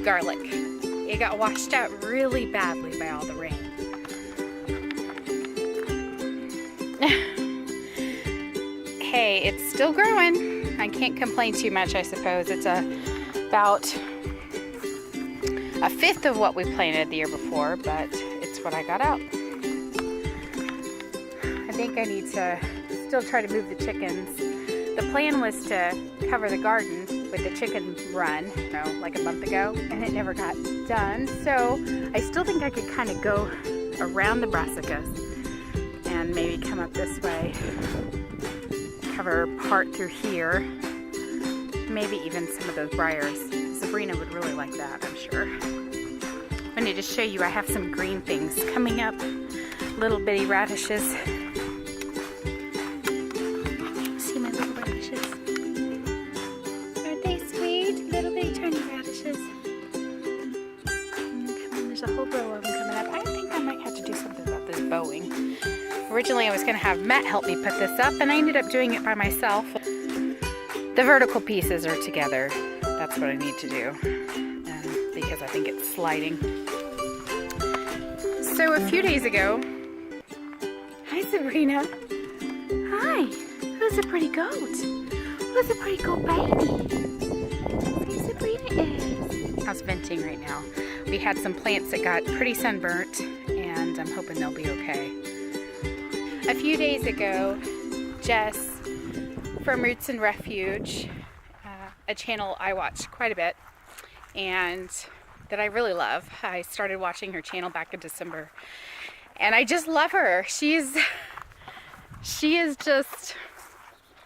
garlic. It got washed out really badly by all the rain. Hey, it's still growing. I can't complain too much, I suppose. It's about a fifth of what we planted the year before, but it's what I got out. I think I need to still try to move the chickens. The plan was to cover the garden with the chicken run, you know, like a month ago, and it never got done. So I still think I could kind of go around the brassicas and maybe come up this way, cover part through here, maybe even some of those briars. Sabrina would really like that, I'm sure. I need to show you, I have some green things coming up, little bitty radishes. See my little radishes? Aren't they sweet? Little bitty tiny radishes. Come on, there's a whole row of them coming up. I think I might have to do something about this bowing. Originally I was going to have Matt help me put this up, and I ended up doing it by myself. The vertical pieces are together. That's what I need to do, because I think it's sliding. So a few days ago, hi Sabrina. Hi, who's a pretty goat? Who's a pretty goat baby? Who Sabrina is. How's venting right now? We had some plants that got pretty sunburnt, and I'm hoping they'll be okay. A few days ago, Jess from Roots and Refuge, a channel I watch quite a bit and that I really love. I started watching her channel back in December, and I just love her. She is just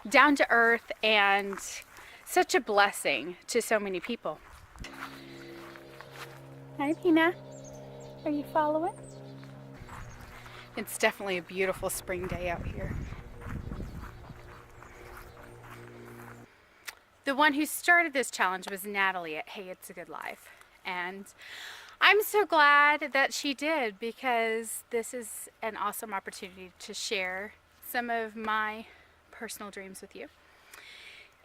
down to earth and such a blessing to so many people. Hi Pina, are you following? It's definitely a beautiful spring day out here. The one who started this challenge was Natalie at Hey It's a Good Life, and I'm so glad that she did, because this is an awesome opportunity to share some of my personal dreams with you,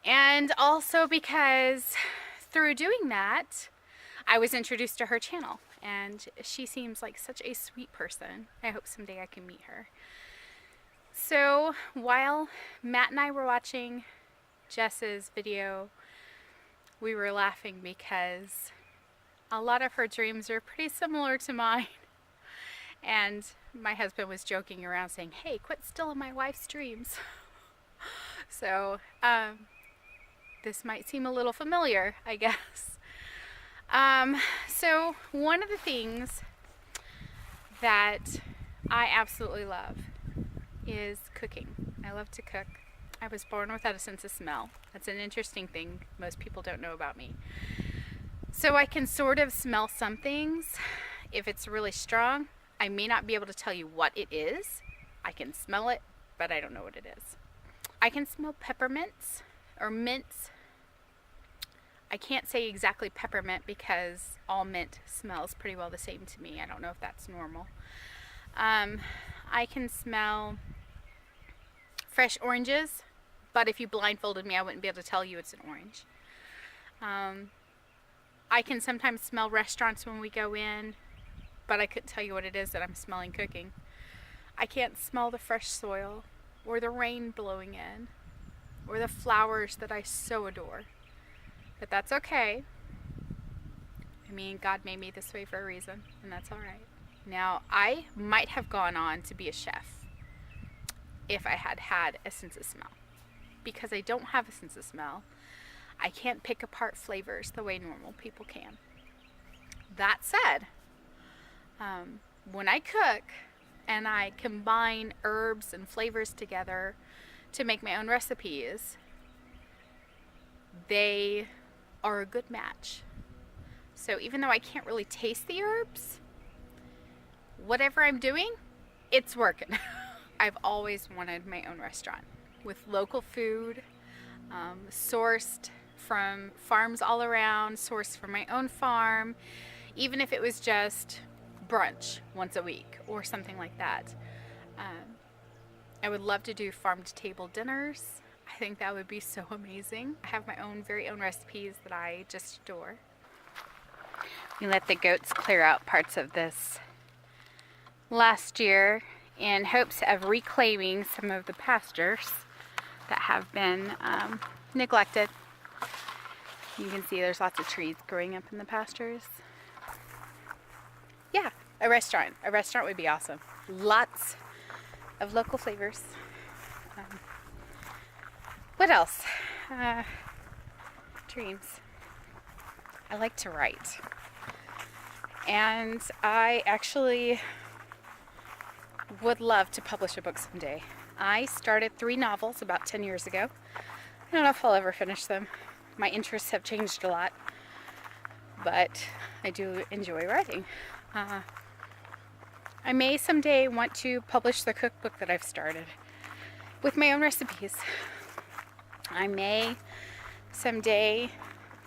and also because through doing that I was introduced to her channel, and she seems like such a sweet person. I hope someday I can meet her. So while Matt and I were watching Jess's video, we were laughing because a lot of her dreams are pretty similar to mine, and my husband was joking around saying, hey, quit stealing my wife's dreams. So this might seem a little familiar, I guess. So one of the things that I absolutely love is cooking. I love to cook. I was born without a sense of smell. That's an interesting thing most people don't know about me. So I can sort of smell some things. If it's really strong, I may not be able to tell you what it is. I can smell it, but I don't know what it is. I can smell peppermints or mints. I can't say exactly peppermint because all mint smells pretty well the same to me. I don't know if that's normal. I can smell fresh oranges, but if you blindfolded me, I wouldn't be able to tell you it's an orange. I can sometimes smell restaurants when we go in, but I couldn't tell you what it is that I'm smelling cooking. I can't smell the fresh soil, or the rain blowing in, or the flowers that I so adore. But that's okay. I mean, God made me this way for a reason, and that's all right. Now, I might have gone on to be a chef if I had had a sense of smell. Because I don't have a sense of smell, I can't pick apart flavors the way normal people can. That said, when I cook and I combine herbs and flavors together to make my own recipes, they are a good match. So even though I can't really taste the herbs, whatever I'm doing, it's working. I've always wanted my own restaurant with local food, sourced from farms all around, sourced from my own farm, even if it was just brunch once a week or something like that. I would love to do farm-to-table dinners. I think that would be so amazing. I have my own very own recipes that I just adore. We let the goats clear out parts of this last year in hopes of reclaiming some of the pastures that have been neglected. You can see there's lots of trees growing up in the pastures. Yeah, a restaurant. A restaurant would be awesome. Lots of local flavors. What else? Dreams. I like to write. And I actually would love to publish a book someday. I started 3 novels about 10 years ago. I don't know if I'll ever finish them. My interests have changed a lot, but I do enjoy writing. I may someday want to publish the cookbook that I've started with my own recipes. I may someday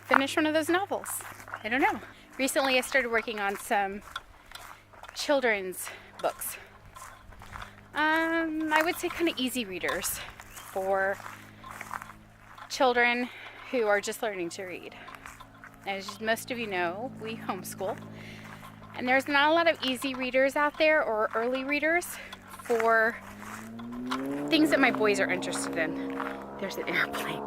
finish one of those novels. I don't know. Recently I started working on some children's books. I would say kind of easy readers for children who are just learning to read. As most of you know, we homeschool, and there's not a lot of easy readers out there or early readers for things that my boys are interested in. There's an airplane.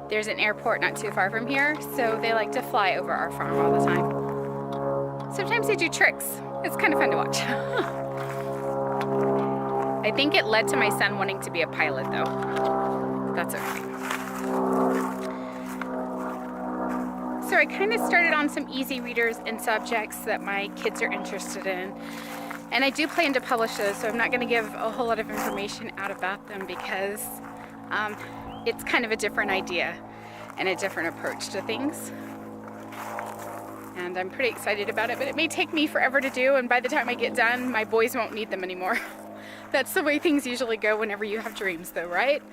There's an airport not too far from here, so they like to fly over our farm all the time. Sometimes they do tricks. It's kind of fun to watch. I think it led to my son wanting to be a pilot, though. That's okay. So I kind of started on some easy readers and subjects that my kids are interested in. And I do plan to publish those, so I'm not going to give a whole lot of information out about them because it's kind of a different idea and a different approach to things. And I'm pretty excited about it, but it may take me forever to do, and by the time I get done, my boys won't need them anymore. That's the way things usually go whenever you have dreams, though, right?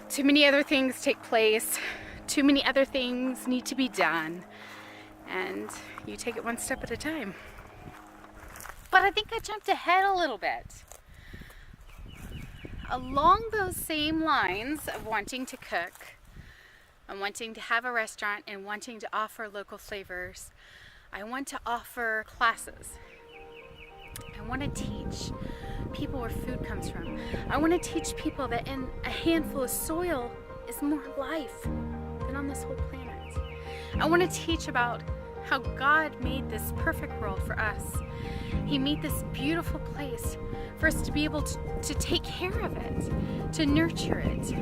Too many other things take place, too many other things need to be done, and you take it one step at a time. But I think I jumped ahead a little bit. Along those same lines of wanting to cook, and wanting to have a restaurant, and wanting to offer local flavors, I want to offer classes. I want to teach people where food comes from. I want to teach people that in a handful of soil is more life than on this whole planet. I want to teach about how God made this perfect world for us. He made this beautiful place for us to be able to take care of it, to nurture it.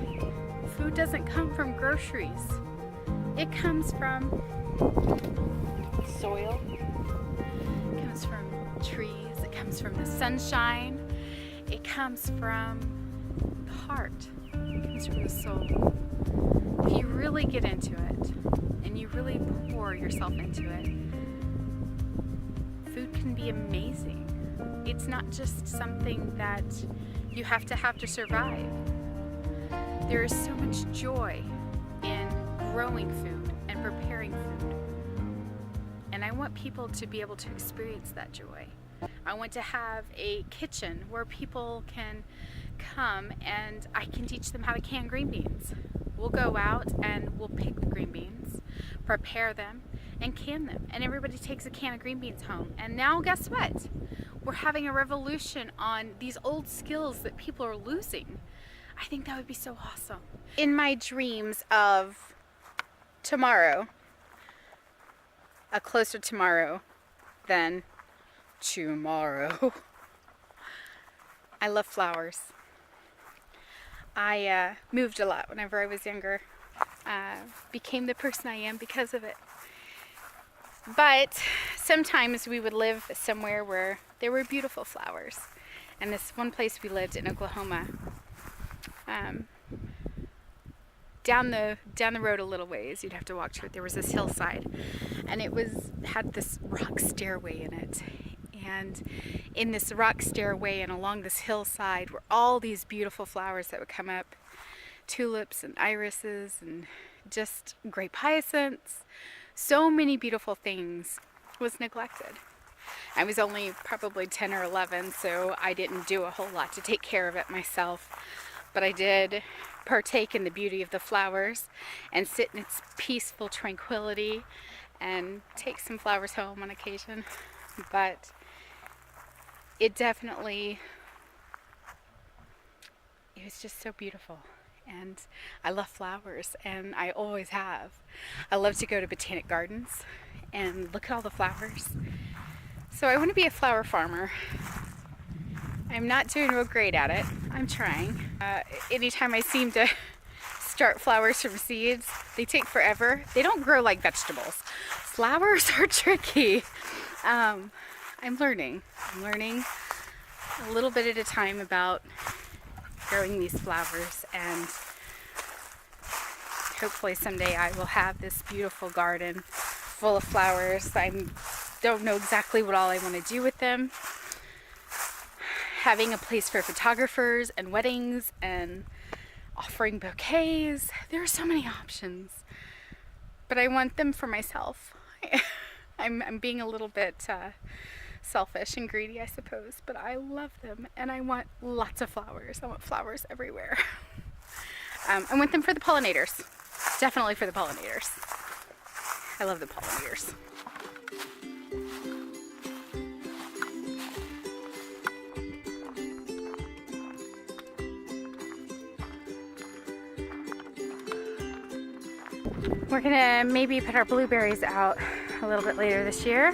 Food doesn't come from groceries. It comes from soil. It comes from trees. It comes from the sunshine. It comes from the heart. It comes from the soul. If you really get into it and you really pour yourself into it, food can be amazing. It's not just something that you have to survive. There is so much joy in growing food and preparing food. And I want people to be able to experience that joy. I want to have a kitchen where people can come and I can teach them how to can green beans. We'll go out and we'll pick the green beans, prepare them, and can them. And everybody takes a can of green beans home. And now guess what? We're having a revolution on these old skills that people are losing. I think that would be so awesome. In my dreams of tomorrow, a closer tomorrow than tomorrow, I love flowers. I moved a lot whenever I was younger. Became the person I am because of it. But sometimes we would live somewhere where there were beautiful flowers. And this one place we lived in Oklahoma, down the road a little ways, you'd have to walk to it. There was this hillside, and it had this rock stairway in it. And in this rock stairway and along this hillside were all these beautiful flowers that would come up. Tulips and irises and just grape hyacinths. So many beautiful things was neglected. I was only probably 10 or 11, so I didn't do a whole lot to take care of it myself. but I did partake in the beauty of the flowers and sit in its peaceful tranquility and take some flowers home on occasion. But it was just so beautiful. And I love flowers, and I always have. I love to go to botanic gardens and look at all the flowers. So I want to be a flower farmer. I'm not doing real great at it. I'm trying. Anytime I seem to start flowers from seeds, they take forever. They don't grow like vegetables. Flowers are tricky. I'm learning. I'm learning a little bit at a time about growing these flowers, and hopefully someday I will have this beautiful garden full of flowers. I don't know exactly what all I want to do with them. Having a place for photographers and weddings and offering bouquets. There are so many options, but I want them for myself. I'm being a little bit selfish and greedy, I suppose, but I love them, and I want lots of flowers. I want flowers everywhere. I want them for the pollinators. Definitely for the pollinators. I love the pollinators. We're gonna maybe put our blueberries out a little bit later this year.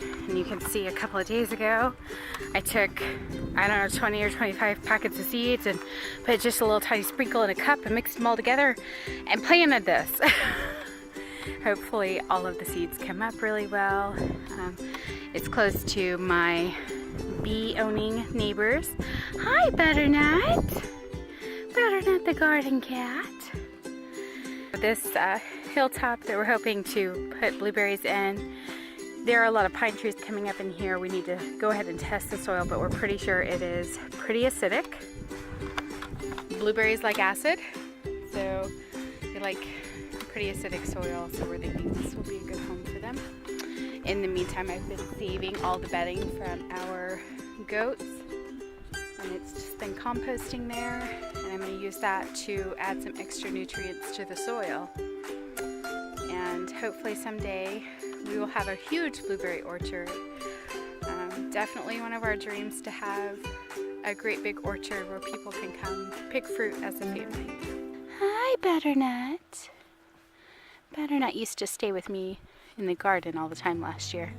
And you can see a couple of days ago, I took, I don't know, 20 or 25 packets of seeds and put just a little tiny sprinkle in a cup and mixed them all together and planted this. Hopefully all of the seeds come up really well. It's close to my bee-owning neighbors. Hi, Butternut. Butternut the garden cat. This hilltop that we're hoping to put blueberries in, there are a lot of pine trees coming up in here. We need to go ahead and test the soil, but we're pretty sure it is pretty acidic. Blueberries like acid, so they like pretty acidic soil, so we're thinking this will be a good home for them. In the meantime, I've been saving all the bedding from our goats, and it's just been composting there, and I'm going to use that to add some extra nutrients to the soil. And hopefully someday we will have a huge blueberry orchard. Definitely one of our dreams to have a great big orchard where people can come pick fruit as a family. Hi, Butternut. Butternut used to stay with me in the garden all the time last year.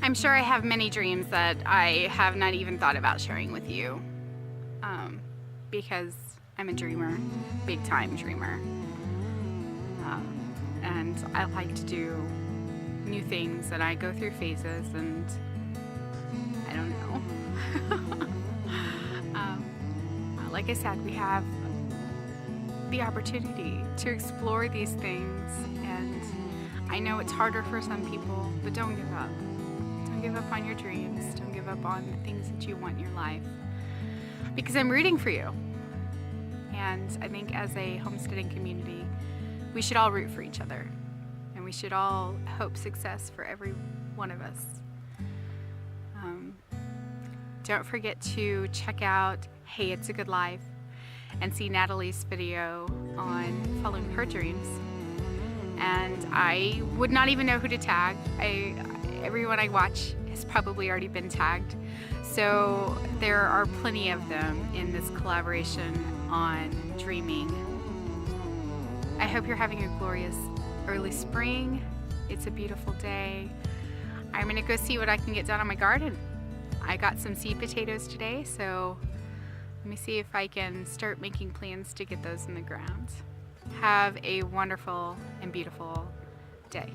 I'm sure I have many dreams that I have not even thought about sharing with you, because I'm a dreamer, big time dreamer. And I like to do new things, and I go through phases, and I don't know. Like I said, we have the opportunity to explore these things, and I know it's harder for some people, but don't give up. Don't give up on your dreams. Don't give up on the things that you want in your life, because I'm rooting for you. And I think as a homesteading community, we should all root for each other, and we should all hope success for every one of us. Don't forget to check out Hey It's a Good Life and see Natalie's video on following her dreams. And I would not even know who to tag. Everyone I watch has probably already been tagged. So there are plenty of them in this collaboration on dreaming. I hope you're having a glorious early spring. It's a beautiful day. I'm gonna go see what I can get done on my garden. I got some seed potatoes today, so let me see if I can start making plans to get those in the ground. Have a wonderful and beautiful day.